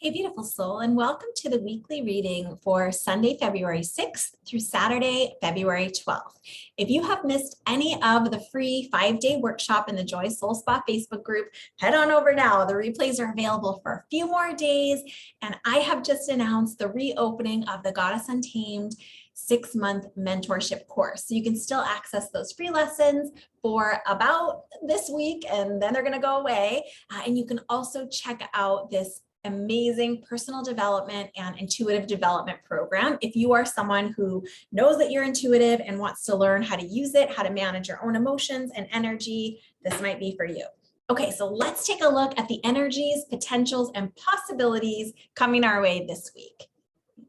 Hey, beautiful soul, and welcome to the weekly reading for Sunday, February 6th through Saturday, February 12th. If you have missed any of the free 5-day workshop in the Joy Soul Spa Facebook group, head on over now. The replays are available for a few more days, and I have just announced the reopening of the Goddess Untamed 6-month mentorship course. So you can still access those free lessons for about this week, and then they're going to go away. And you can also check out this amazing personal development and intuitive development program. If you are someone who knows that you're intuitive and wants to learn how to use it, how to manage your own emotions and energy, this might be for you. Okay, so let's take a look at the energies, potentials, and possibilities coming our way this week.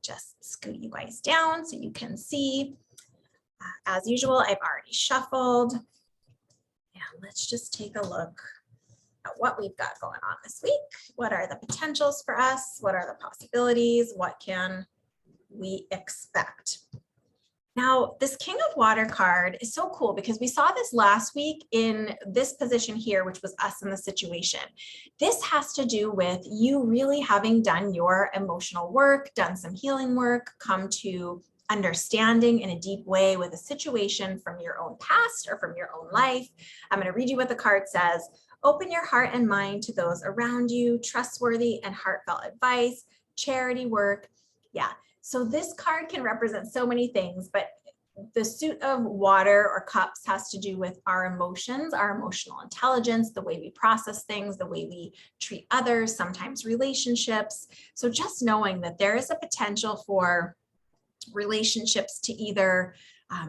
Just scoot you guys down so you can see. As usual, I've already shuffled. And let's just take a look at what we've got going on this week. What are the potentials for us? What are the possibilities? What can we expect? Now, this King of Water card is so cool because we saw this last week in this position here, which was us in the situation. This has to do with you really having done your emotional work, done some healing work, come to understanding in a deep way with a situation from your own past or from your own life. I'm going to read you what the card says. Open your heart and mind to those around you, trustworthy and heartfelt advice, charity work. Yeah, so this card can represent so many things, but the suit of water or cups has to do with our emotions, our emotional intelligence, the way we process things, the way we treat others, sometimes relationships. So just knowing that there is a potential for relationships to either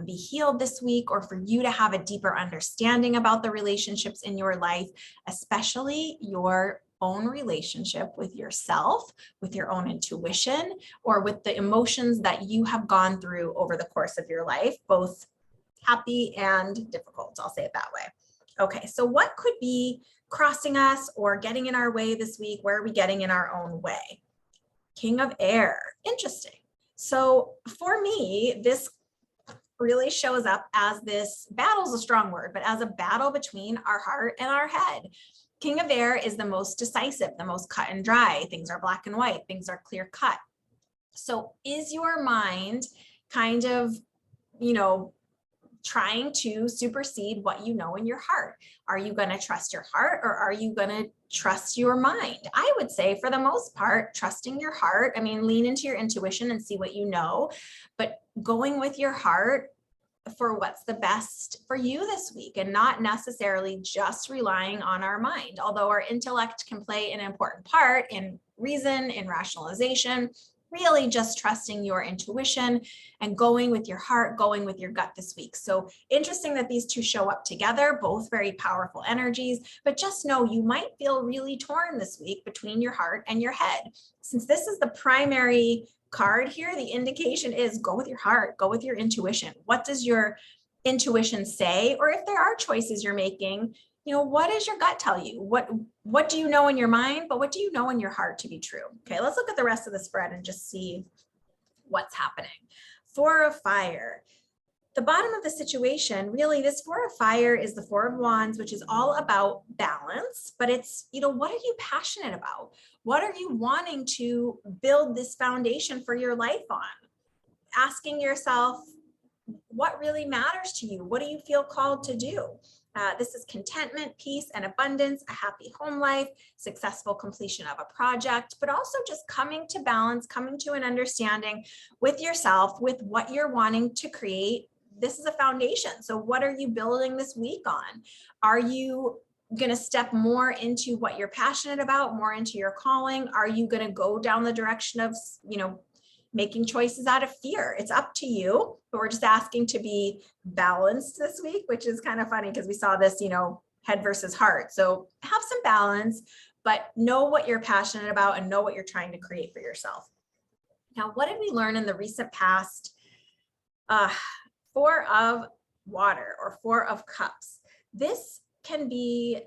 be healed this week or for you to have a deeper understanding about the relationships in your life, especially your own relationship with yourself, with your own intuition, or with the emotions that you have gone through over the course of your life, both happy and difficult. I'll say it that way. Okay, so what could be crossing us or getting in our way this week? Where are we getting in our own way? King of Air. Interesting. So for me, this really shows up as this, battle's a strong word, but as a battle between our heart and our head. King of Air is the most decisive, the most cut and dry. Things are black and white, things are clear cut. So is your mind kind of, trying to supersede what you know in your heart? Are you going to trust your heart or are you going to trust your mind? I would say for the most part, trusting your heart. I mean, lean into your intuition and see what you know, but going with your heart for what's the best for you this week and not necessarily just relying on our mind. Although our intellect can play an important part in reason, in rationalization, really just trusting your intuition and going with your heart, going with your gut this week. So interesting that these two show up together, both very powerful energies, but just know you might feel really torn this week between your heart and your head. Since this is the primary card here, the indication is go with your heart, go with your intuition. What does your intuition say? Or if there are choices you're making, what does your gut tell you? What do you know in your mind, but what do you know in your heart to be true? Okay, let's look at the rest of the spread and just see what's happening. Four of Fire. The bottom of the situation, really, this Four of Fire is the Four of Wands, which is all about balance, but it's, what are you passionate about? What are you wanting to build this foundation for your life on? Asking yourself, what really matters to you? What do you feel called to do? This is contentment, peace, and abundance, a happy home life, successful completion of a project, but also just coming to balance, coming to an understanding with yourself, with what you're wanting to create. This is a foundation. So what are you building this week on? Are you going to step more into what you're passionate about, more into your calling? Are you going to go down the direction of, making choices out of fear? It's up to you, but we're just asking to be balanced this week, which is kind of funny because we saw this, head versus heart. So have some balance, but know what you're passionate about and know what you're trying to create for yourself. Now, what did we learn in the recent past? Four of Water or Four of Cups. This can be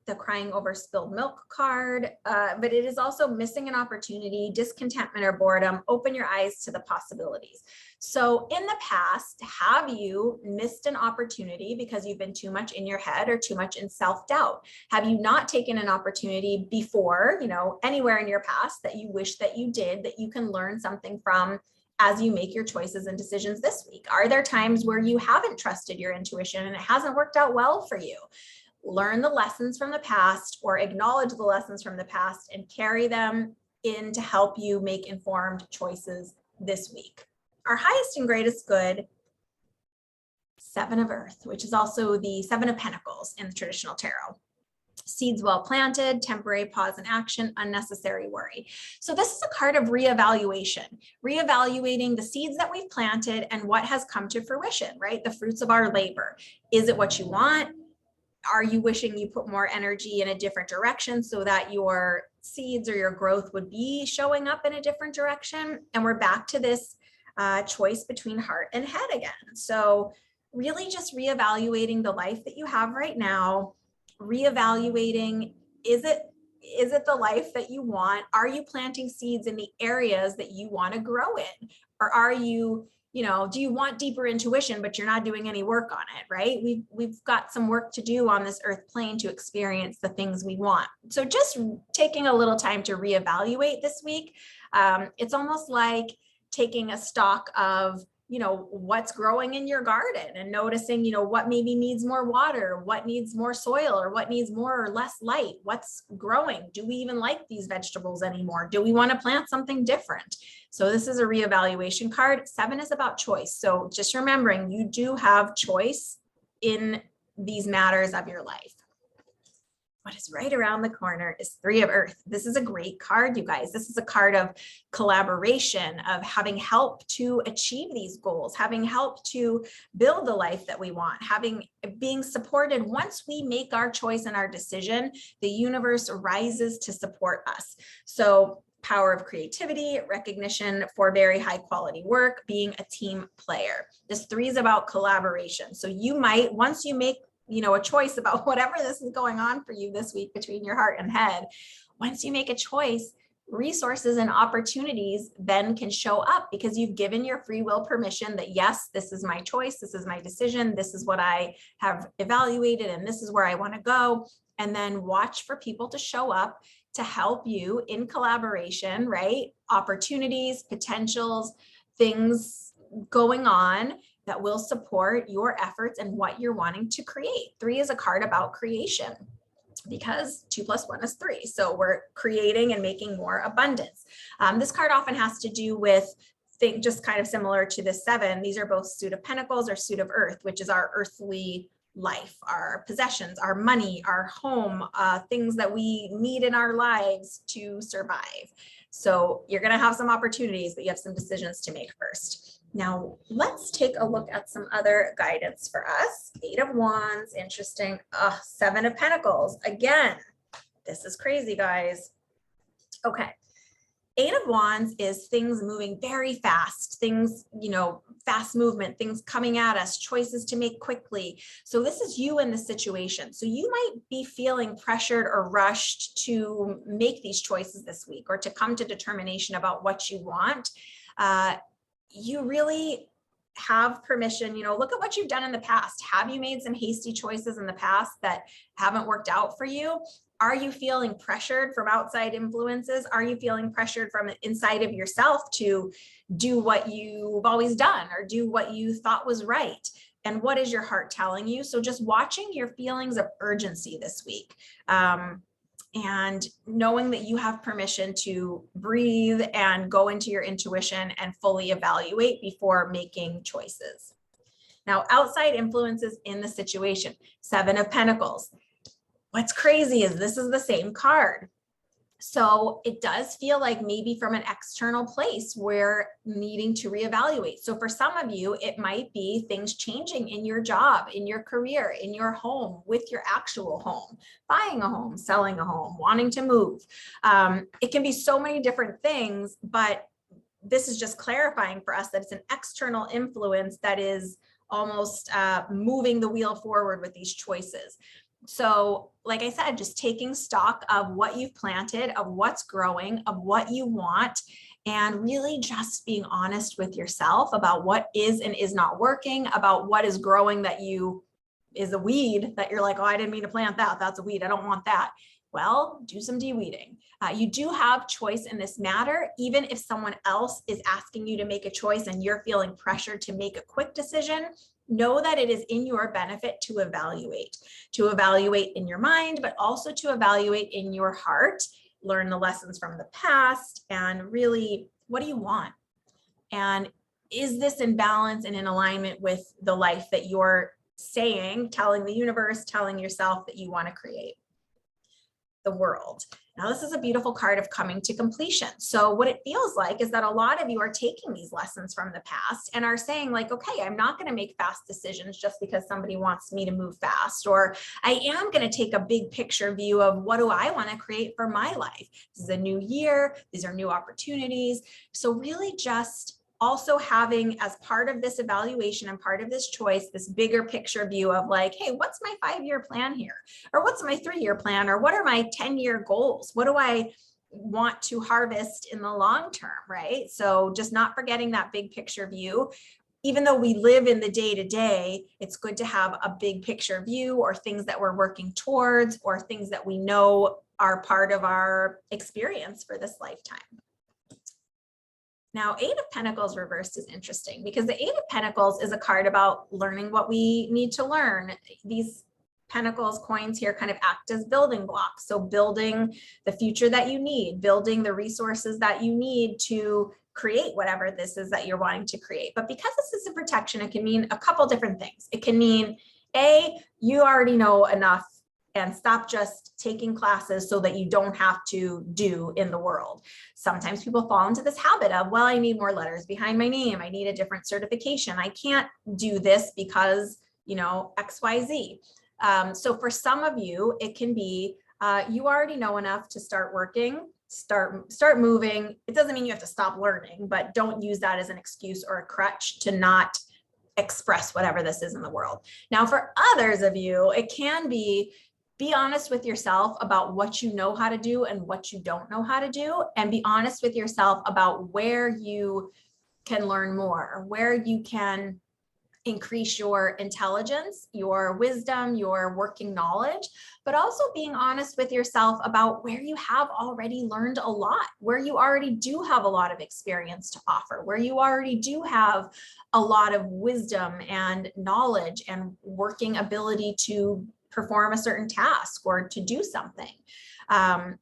the crying over spilled milk card, but it is also missing an opportunity, discontentment, or boredom. Open your eyes to the possibilities. So in the past, have you missed an opportunity because you've been too much in your head or too much in self-doubt? Have you not taken an opportunity before, anywhere in your past that you wish that you did, that you can learn something from as you make your choices and decisions this week? Are there times where you haven't trusted your intuition and it hasn't worked out well for you? Learn the lessons from the past, or acknowledge the lessons from the past and carry them in to help you make informed choices this week. Our highest and greatest good, 7 of Earth, which is also the 7 of Pentacles in the traditional tarot. Seeds well planted, temporary pause in action, unnecessary worry. So this is a card of reevaluation, reevaluating the seeds that we've planted and what has come to fruition, right? The fruits of our labor. Is it what you want? Are you wishing you put more energy in a different direction so that your seeds or your growth would be showing up in a different direction? And we're back to this choice between heart and head again. So really just reevaluating the life that you have right now, reevaluating, is it the life that you want? Are you planting seeds in the areas that you want to grow in? Or are you, do you want deeper intuition, but you're not doing any work on it, right? We've got some work to do on this earth plane to experience the things we want. So just taking a little time to reevaluate this week. It's almost like taking a stock of, what's growing in your garden and noticing, what maybe needs more water, what needs more soil, or what needs more or less light, what's growing. Do we even like these vegetables anymore? Do we want to plant something different? So this is a reevaluation card. 7 is about choice. So just remembering you do have choice in these matters of your life. What is right around the corner is 3 of Earth. This is a great card, you guys. This is a card of collaboration, of having help to achieve these goals, having help to build the life that we want, being supported. Once we make our choice and our decision, the universe rises to support us. So power of creativity, recognition for very high quality work, being a team player. This 3 is about collaboration. So you might, once you make a choice about whatever this is going on for you this week between your heart and head, once you make a choice, resources and opportunities then can show up because you've given your free will permission that, yes, this is my choice, this is my decision, this is what I have evaluated, and this is where I want to go. And then watch for people to show up to help you in collaboration, right? Opportunities, potentials, things going on that will support your efforts and what you're wanting to create. 3 is a card about creation because 2 + 1 is 3. So we're creating and making more abundance. This card often has to do with just kind of similar to the 7. These are both suit of Pentacles or suit of Earth, which is our earthly life, our possessions, our money, our home, things that we need in our lives to survive. So you're going to have some opportunities, but you have some decisions to make first. Now, let's take a look at some other guidance for us. 8 of Wands, interesting. 7 of Pentacles. Again, this is crazy, guys. Okay. 8 of Wands is things moving very fast, things, fast movement, things coming at us, choices to make quickly. So this is you in the situation. So you might be feeling pressured or rushed to make these choices this week or to come to determination about what you want. You really have permission, look at what you've done in the past. Have you made some hasty choices in the past that haven't worked out for you? Are you feeling pressured from outside influences? Are you feeling pressured from inside of yourself to do what you've always done or do what you thought was right? And what is your heart telling you? So just watching your feelings of urgency this week. And knowing that you have permission to breathe and go into your intuition and fully evaluate before making choices. Now, outside influences in the situation, 7 of Pentacles. What's crazy is this is the same card. So it does feel like maybe from an external place we're needing to reevaluate. So for some of you, it might be things changing in your job, in your career, in your home, with your actual home, buying a home, selling a home, wanting to move. It can be so many different things, but this is just clarifying for us that it's an external influence that is almost moving the wheel forward with these choices. So like I said, just taking stock of what you've planted, of what's growing, of what you want, and really just being honest with yourself about what is and is not working, about what is growing that is a weed that you're like, oh, I didn't mean to plant that. That's a weed. I don't want that. Well, do some de-weeding. You do have choice in this matter, even if someone else is asking you to make a choice and you're feeling pressured to make a quick decision. Know that it is in your benefit to evaluate in your mind, but also to evaluate in your heart, learn the lessons from the past, and really, what do you want? And is this in balance and in alignment with the life that you're telling the universe, telling yourself that you want to create? The world. Now, this is a beautiful card of coming to completion. So what it feels like is that a lot of you are taking these lessons from the past and are saying like, okay, I'm not going to make fast decisions just because somebody wants me to move fast, or I am going to take a big picture view of what do I want to create for my life. This is a new year. These are new opportunities. So really just also having as part of this evaluation and part of this choice, this bigger picture view of like, hey, what's my 5-year plan here? Or what's my 3-year plan? Or what are my 10-year goals? What do I want to harvest in the long term, right? So just not forgetting that big picture view. Even though we live in the day-to-day, it's good to have a big picture view or things that we're working towards or things that we know are part of our experience for this lifetime. Now, 8 of Pentacles reversed is interesting because the 8 of Pentacles is a card about learning what we need to learn. These Pentacles coins here kind of act as building blocks. So building the future that you need, building the resources that you need to create whatever this is that you're wanting to create. But because this is a protection, it can mean a couple different things. It can mean, A, you already know enough and stop just taking classes so that you don't have to do in the world. Sometimes people fall into this habit of, well, I need more letters behind my name. I need a different certification. I can't do this because, XYZ. So for some of you, it can be, you already know enough to start working, start moving. It doesn't mean you have to stop learning, but don't use that as an excuse or a crutch to not express whatever this is in the world. Now, for others of you, it can be honest with yourself about what you know how to do and what you don't know how to do, and be honest with yourself about where you can learn more, where you can increase your intelligence, your wisdom, your working knowledge, but also being honest with yourself about where you have already learned a lot, where you already do have a lot of experience to offer, where you already do have a lot of wisdom and knowledge and working ability to perform a certain task or to do something. And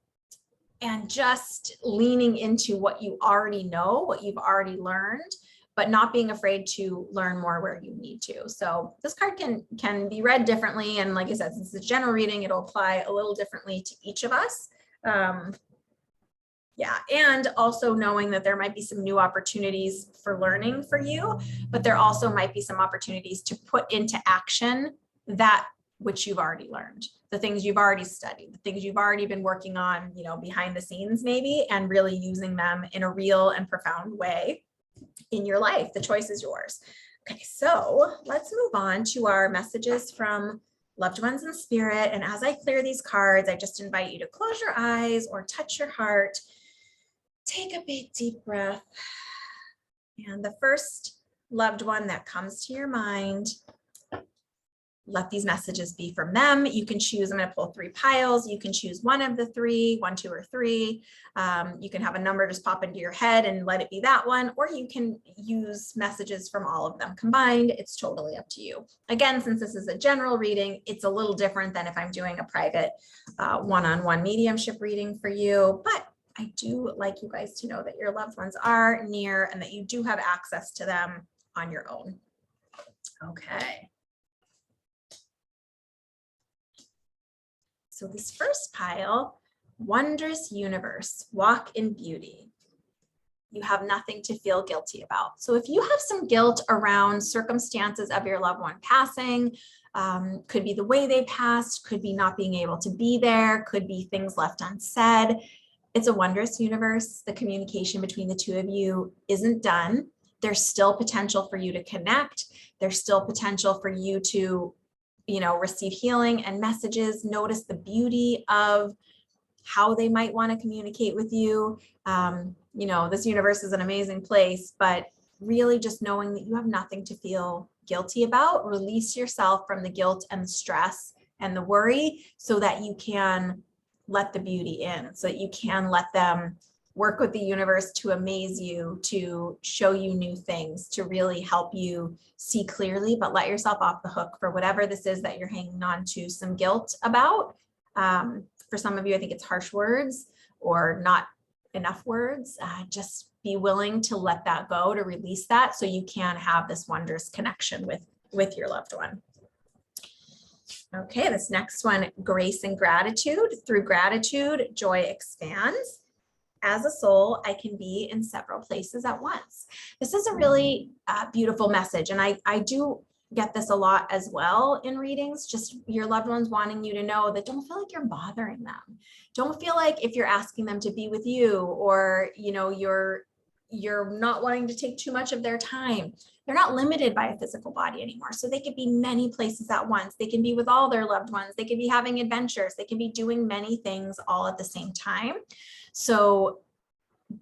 just leaning into what you already know, what you've already learned, but not being afraid to learn more where you need to. So this card can be read differently. And like I said, since it's a general reading, it'll apply a little differently to each of us. Yeah, and also knowing that there might be some new opportunities for learning for you, but there also might be some opportunities to put into action that which you've already learned, the things you've already studied, the things you've already been working on, behind the scenes maybe, and really using them in a real and profound way in your life. The choice is yours. Okay, so let's move on to our messages from loved ones in spirit. And as I clear these cards, I just invite you to close your eyes or touch your heart. Take a big, deep breath. And the first loved one that comes to your mind, let these messages be from them. You can choose, I'm going to pull 3 piles. You can choose one of the 3, 1, 2, or 3. You can have a number just pop into your head and let it be that one, or you can use messages from all of them combined. It's totally up to you. Again, since this is a general reading, it's a little different than if I'm doing a private one-on-one mediumship reading for you. But I do like you guys to know that your loved ones are near and that you do have access to them on your own. Okay. So this first pile, wondrous universe, walk in beauty. You have nothing to feel guilty about. So if you have some guilt around circumstances of your loved one passing, could be the way they passed, could be not being able to be there, could be things left unsaid. It's a wondrous universe. The communication between the two of you isn't done. There's still potential for you to connect. There's still potential for you to receive healing and messages. Notice the beauty of how they might want to communicate with you. This universe is an amazing place, but really just knowing that you have nothing to feel guilty about. Release yourself from the guilt and the stress and the worry so that you can let the beauty in, so that you can let them work with the universe to amaze you, to show you new things, to really help you see clearly, but let yourself off the hook for whatever this is that you're hanging on to some guilt about. For some of you, I think it's harsh words or not enough words. Just be willing to let that go, to release that, so you can have this wondrous connection with your loved one. Okay, this next one, grace and gratitude. Through gratitude, joy expands. As a soul, I can be in several places at once. This is a really beautiful message. And I do get this a lot as well in readings, just your loved ones wanting you to know that don't feel like you're bothering them. Don't feel like if you're asking them to be with you, or, you're not wanting to take too much of their time. They're not limited by a physical body anymore. So they could be many places at once. They can be with all their loved ones. They could be having adventures. They can be doing many things all at the same time. So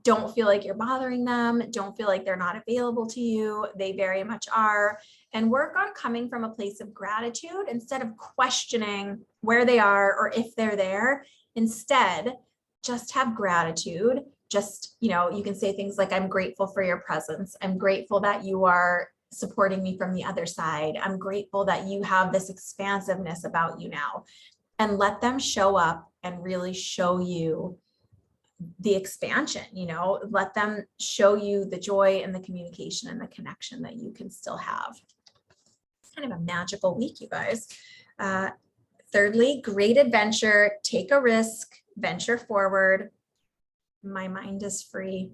don't feel like you're bothering them. Don't feel like they're not available to you. They very much are. And work on coming from a place of gratitude instead of questioning where they are or if they're there. Instead, just have gratitude. Just, you can say things like, I'm grateful for your presence. I'm grateful that you are supporting me from the other side. I'm grateful that you have this expansiveness about you now. And let them show up and really show you the expansion, let them show you the joy and the communication and the connection that you can still have. It's kind of a magical week, you guys. Thirdly, great adventure, take a risk, venture forward. My mind is free.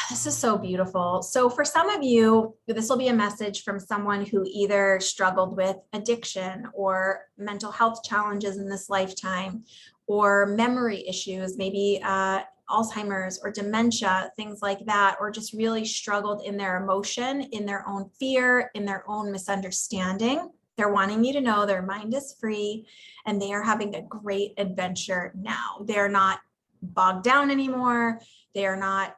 This is so beautiful. So for some of you, this will be a message from someone who either struggled with addiction or mental health challenges in this lifetime, or memory issues, maybe Alzheimer's or dementia, things like that, or just really struggled in their emotion, in their own fear, in their own misunderstanding. They're wanting you to know their mind is free and they are having a great adventure now. They're not bogged down anymore. They are not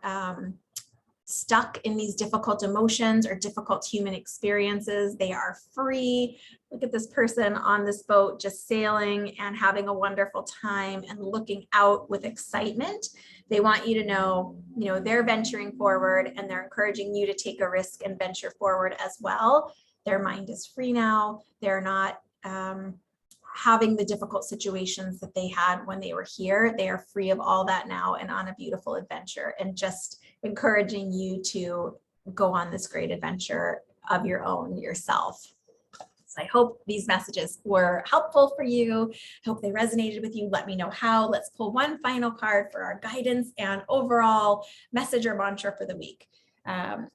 stuck in these difficult emotions or difficult human experiences. They are free. Look at this person on this boat just sailing and having a wonderful time and looking out with excitement. They want you to know, they're venturing forward and they're encouraging you to take a risk and venture forward as well. Their mind is free now. They're not having the difficult situations that they had when they were here. They are free of all that now and on a beautiful adventure, and just encouraging you to go on this great adventure of your own yourself. So I hope these messages were helpful for you. I hope they resonated with you. Let me know how. Let's pull one final card for our guidance and overall message or mantra for the week.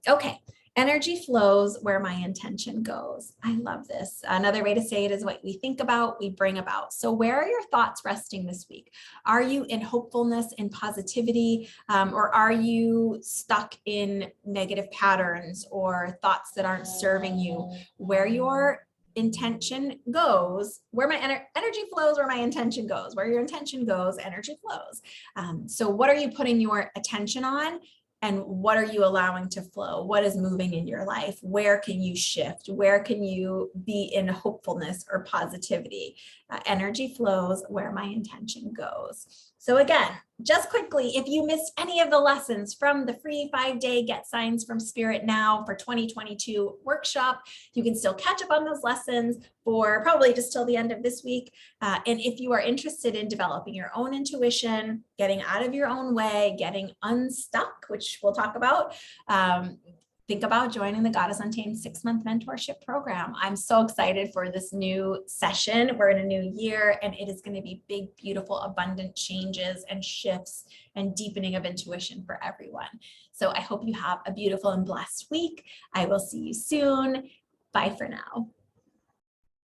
Okay. Energy flows where my intention goes. I love this. Another way to say it is what we think about, we bring about. So where are your thoughts resting this week? Are you in hopefulness and positivity, or are you stuck in negative patterns or thoughts that aren't serving you? Where your intention goes, where my energy flows, where my intention goes. Where your intention goes, energy flows. So what are you putting your attention on? And what are you allowing to flow? What is moving in your life? Where can you shift? Where can you be in hopefulness or positivity? Energy flows where my intention goes. So again, just quickly, if you missed any of the lessons from the free 5-day Get Signs from Spirit Now for 2022 workshop, you can still catch up on those lessons for probably just till the end of this week. And if you are interested in developing your own intuition, getting out of your own way, getting unstuck, which we'll talk about, think about joining the Goddess Untamed 6-month mentorship program. I'm so excited for this new session. We're in a new year and it is going to be big, beautiful, abundant changes and shifts and deepening of intuition for everyone. So I hope you have a beautiful and blessed week. I will see you soon. Bye for now.